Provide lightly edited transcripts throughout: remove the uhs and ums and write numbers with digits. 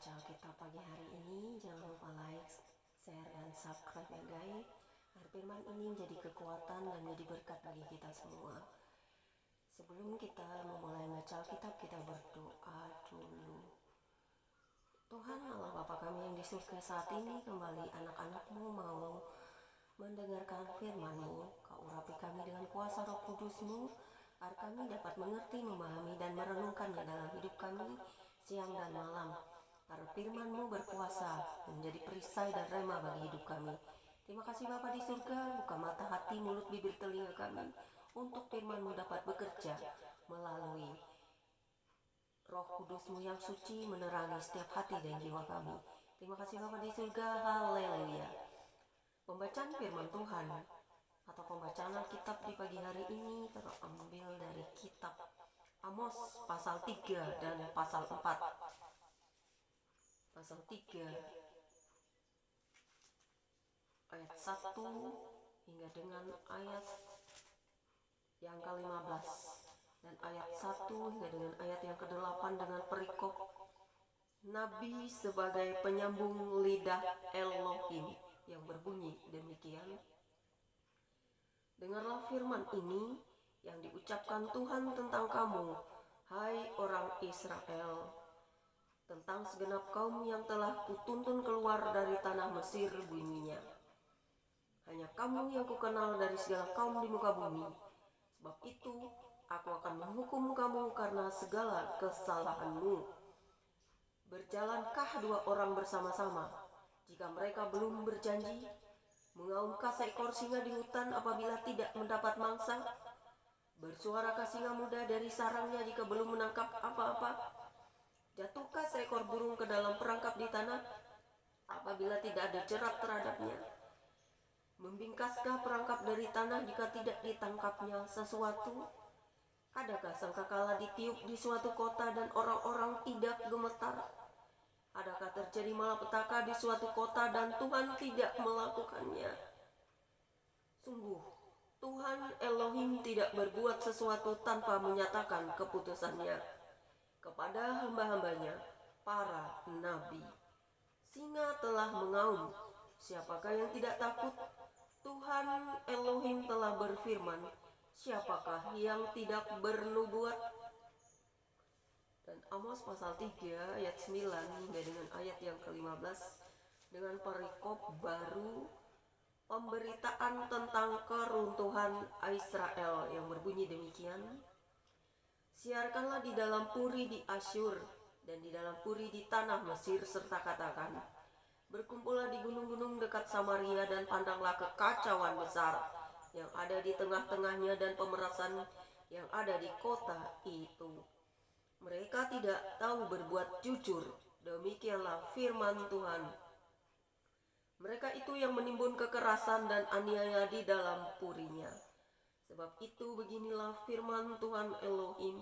baca Alkitab pagi hari ini. Jangan lupa like, share, dan subscribe ya guys, agar firman ini menjadi kekuatan dan menjadi berkat bagi kita semua. Sebelum kita memulai baca Alkitab, kita berdoa dulu. Tuhan Allah Bapa kami yang di surga, saat ini kembali anak-anak-Mu mau mendengarkan firman-Mu. Kau urapi kami dengan kuasa Roh Kudus-Mu, agar kami dapat mengerti, memahami, dan merenungkannya dalam hidup kami siang dan malam. Agar firman-Mu berkuasa menjadi perisai dan rema bagi hidup kami. Terima kasih Bapa di surga, buka mata hati, mulut, bibir, telinga kami untuk firman-Mu dapat bekerja melalui Roh Kudus-Mu yang suci menerangi setiap hati dan jiwa kami. Terima kasih Bapa di surga, haleluya. Pembacaan firman Tuhan atau pembacaan Alkitab di pagi hari ini terambil dari kitab Amos pasal 3 dan pasal 4. Pasal 3 ayat 1 hingga dengan ayat yang ke-15 dan ayat 1 hingga dengan ayat yang ke-8 dengan perikop Nabi sebagai penyambung lidah Elohim yang berbunyi demikian. Dengarlah firman ini yang diucapkan Tuhan tentang kamu, hai orang Israel, tentang segenap kaum yang telah kutuntun keluar dari tanah Mesir bunyinya. Hanya kamu yang kukenal dari segala kaum di muka bumi. Sebab itu aku akan menghukum kamu karena segala kesalahanmu. Berjalankah dua orang bersama-sama jika mereka belum berjanji? Mengaumkah seekor singa di hutan apabila tidak mendapat mangsa? Bersuarakah singa muda dari sarangnya jika belum menangkap apa-apa? Jatuhkah seekor burung ke dalam perangkap di tanah apabila tidak ada jerat terhadapnya? Membingkaskah perangkap dari tanah jika tidak ditangkapnya sesuatu? Adakah sangkakala ditiup di suatu kota dan orang-orang tidak gemetar? Adakah terjadi malapetaka di suatu kota dan Tuhan tidak melakukannya? Sungguh, Tuhan Elohim tidak berbuat sesuatu tanpa menyatakan keputusannya kepada hamba-hambanya, para nabi. Singa telah mengaum, siapakah yang tidak takut? Tuhan Elohim telah berfirman, siapakah yang tidak bernubuat? Dan Amos pasal 3 ayat 9 hingga dengan ayat yang ke-15 dengan perikop baru pemberitaan tentang keruntuhan Israel yang berbunyi demikian. Siarkanlah di dalam puri di Asyur dan di dalam puri di tanah Mesir serta katakan, berkumpullah di gunung-gunung dekat Samaria dan pandanglah kekacauan besar yang ada di tengah-tengahnya dan pemerasan yang ada di kota itu. Mereka tidak tahu berbuat jujur, demikianlah firman Tuhan. Mereka itu yang menimbun kekerasan dan aniaya di dalam purinya. Sebab itu beginilah firman Tuhan Elohim,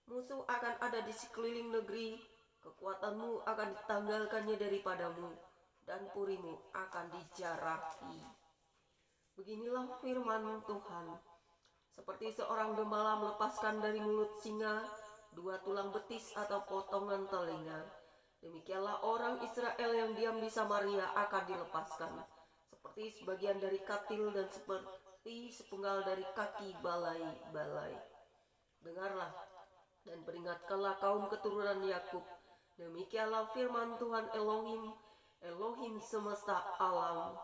musuh akan ada di sekeliling negeri, kekuatanmu akan ditanggalkannya daripadamu, dan purimu akan dijarahi. Beginilah firman Tuhan, seperti seorang gembala melepaskan dari mulut singa 2 tulang betis atau potongan telinga, demikianlah orang Israel yang diam di Samaria akan dilepaskan, seperti sebagian dari katil dan seperti sepenggal dari kaki balai-balai. Dengarlah dan peringatkanlah kaum keturunan Yakub, demikianlah firman Tuhan Elohim, Elohim semesta alam,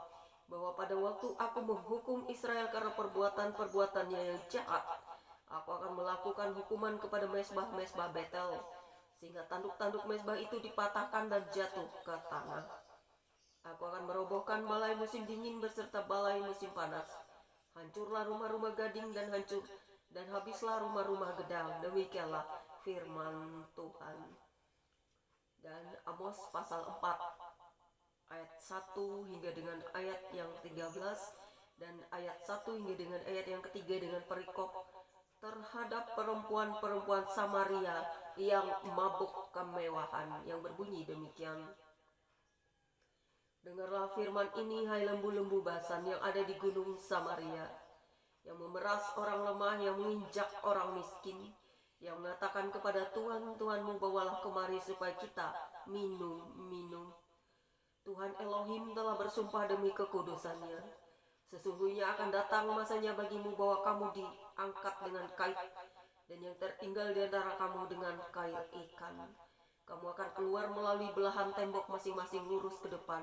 bahwa pada waktu aku menghukum Israel karena perbuatan-perbuatannya yang jahat, aku akan melakukan hukuman kepada mesbah-mesbah Betel, sehingga tanduk-tanduk mesbah itu dipatahkan dan jatuh ke tanah. Aku akan merobohkan balai musim dingin beserta balai musim panas. Hancurlah rumah-rumah gading dan habislah rumah-rumah gedang. Demikianlah firman Tuhan. Dan Amos pasal 4 ayat 1 hingga dengan ayat yang 13 dan ayat 1 hingga dengan ayat yang ketiga dengan perikop terhadap perempuan-perempuan Samaria yang mabuk kemewahan yang berbunyi demikian. Dengarlah firman ini, hai lembu-lembu basan yang ada di gunung Samaria, yang memeras orang lemah, yang menginjak orang miskin, yang mengatakan kepada Tuhanmu, bawalah kemari supaya kita minum. Tuhan Elohim telah bersumpah demi kekudusannya. Sesungguhnya akan datang masanya bagimu bahwa kamu diangkat dengan kait, dan yang tertinggal di antara kamu dengan kail ikan. Kamu akan keluar melalui belahan tembok masing-masing lurus ke depan,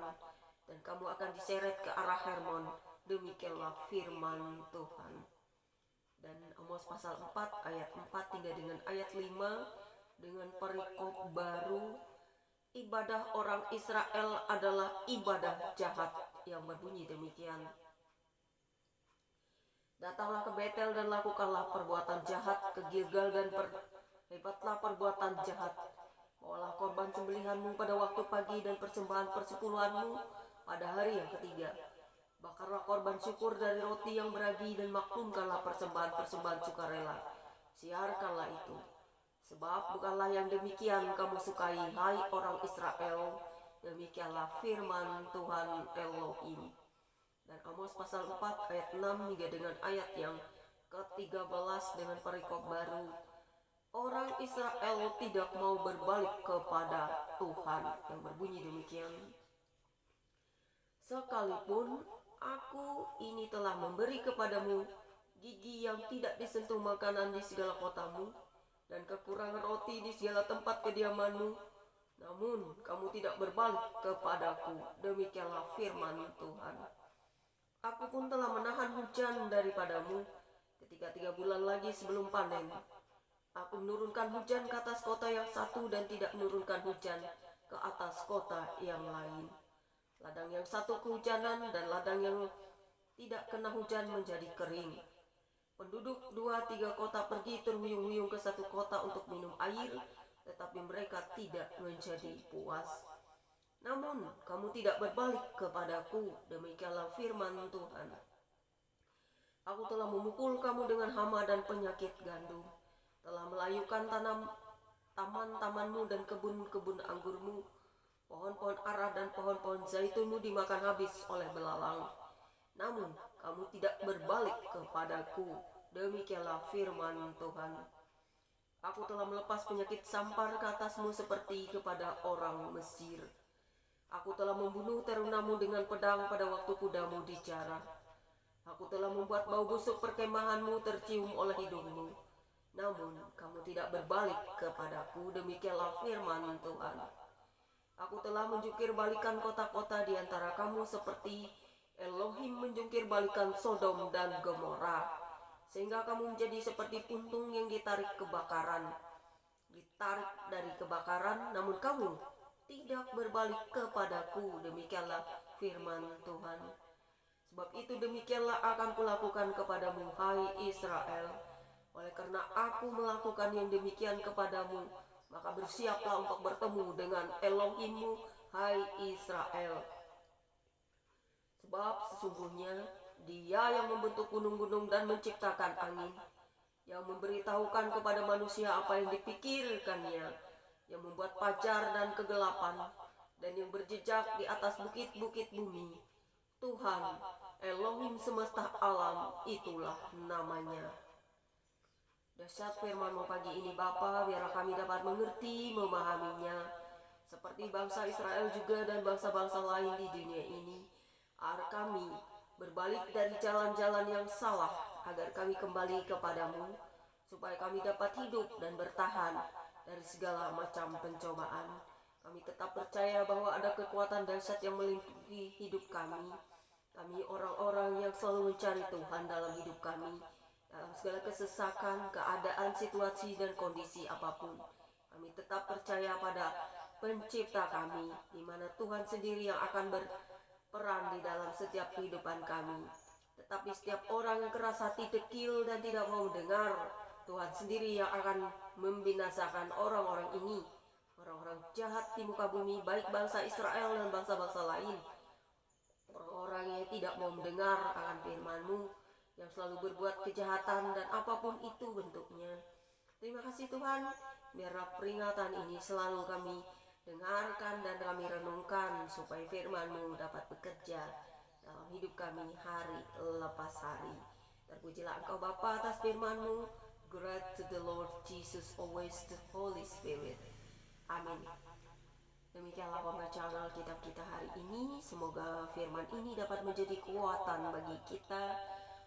dan kamu akan diseret ke arah Hermon. Demikianlah firman Tuhan. Dan Amos pasal 4 ayat 4 hingga dengan ayat 5 dengan perikop baru, ibadah orang Israel adalah ibadah jahat, yang berbunyi demikian. Datanglah ke Betel dan lakukanlah perbuatan jahat, ke Gilgal dan perbuatlah perbuatan jahat. Bawalah korban sembelihanmu pada waktu pagi dan persembahan persepuluhanmu pada hari yang ketiga. Bakarlah korban syukur dari roti yang beragi dan maklumkanlah persembahan-persembahan sukarela. Siarkanlah itu. Sebab bukanlah yang demikian kamu sukai, hai orang Israel. Demikianlah firman Tuhan Elohim. Dan Amos pasal 4 ayat 6 hingga dengan ayat yang ke-13 dengan perikop baru. Orang Israel tidak mau berbalik kepada Tuhan, yang berbunyi demikian. Sekalipun aku ini telah memberi kepadamu gigi yang tidak disentuh makanan di segala kotamu, dan kekurangan roti di segala tempat kediamanmu, namun kamu tidak berbalik kepadaku. Demikianlah firman Tuhan. Aku pun telah menahan hujan daripadamu ketika 3 bulan lagi sebelum panen. Aku menurunkan hujan ke atas kota yang satu dan tidak menurunkan hujan ke atas kota yang lain. Ladang yang satu kehujanan dan ladang yang tidak kena hujan menjadi kering. Penduduk 2-3 kota pergi terhuyung-huyung ke satu kota untuk minum air, tetapi mereka tidak menjadi puas. Namun kamu tidak berbalik kepadaku. Demikianlah firman Tuhan. Aku telah memukul kamu dengan hama dan penyakit gandum, telah melayukan taman-tamanmu dan kebun-kebun anggurmu, pohon-pohon ara dan pohon-pohon zaitunmu dimakan habis oleh belalang. Namun kamu tidak berbalik kepadaku. Demikianlah firman Tuhan. Aku telah melepas penyakit sampar ke atasmu seperti kepada orang Mesir. Aku telah membunuh terunamu dengan pedang pada waktu kudamu dijarah. Aku telah membuat bau busuk perkemahanmu tercium oleh hidungmu. Namun kamu tidak berbalik kepadaku. Demikianlah firman Tuhan. Aku telah menjungkir balikan kota-kota di antara kamu seperti Elohim menjungkir balikan Sodom dan Gomora, sehingga kamu menjadi seperti puntung yang ditarik dari kebakaran, namun kamu tidak berbalik kepadaku. Demikianlah firman Tuhan. Sebab itu demikianlah akan kulakukan kepadamu, hai Israel. Oleh karena aku melakukan yang demikian kepadamu, maka bersiaplah untuk bertemu dengan Elohimmu, hai Israel. Sebab sesungguhnya Dia yang membentuk gunung-gunung dan menciptakan angin, yang memberitahukan kepada manusia apa yang dipikirkannya, yang membuat fajar dan kegelapan, dan yang berjejak di atas bukit-bukit bumi. Tuhan Elohim semesta alam, itulah namanya. Dahsyat firman-Mu pagi ini Bapa, biarlah kami dapat mengerti, memahaminya, seperti bangsa Israel juga dan bangsa-bangsa lain di dunia ini. Agar kami berbalik dari jalan-jalan yang salah, agar kami kembali kepadamu, supaya kami dapat hidup dan bertahan dari segala macam pencobaan. Kami tetap percaya bahwa ada kekuatan dahsyat yang melingkupi hidup kami. Kami orang-orang yang selalu mencari Tuhan dalam hidup kami, dalam segala kesesakan, keadaan, situasi, dan kondisi apapun. Kami tetap percaya pada Pencipta kami, di mana Tuhan sendiri yang akan berperan di dalam setiap kehidupan kami. Tetapi setiap orang yang keras hati, dekil, dan tidak mau mendengar, Tuhan sendiri yang akan membinasakan orang-orang ini, orang-orang jahat di muka bumi, baik bangsa Israel dan bangsa-bangsa lain. Orang-orang yang tidak mau mendengar akan firman-Mu, yang selalu berbuat kejahatan dan apapun itu bentuknya. Terima kasih Tuhan, biarlah peringatan ini selalu kami dengarkan dan kami renungkan, supaya firman-Mu dapat bekerja dalam hidup kami hari lepas hari. Terpujilah Engkau Bapa atas firman-Mu. Gratitude. to the Lord Jesus, always the Holy Spirit. Amin. Demikianlah pembacaan Alkitab kita hari ini. Semoga firman ini dapat menjadi kekuatan bagi kita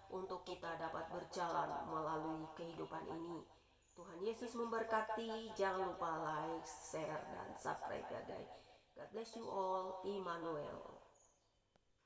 untuk kita dapat berjalan melalui kehidupan ini. Tuhan Yesus memberkati. Jangan lupa like, share, dan subscribe ya guys. God bless you all. Immanuel.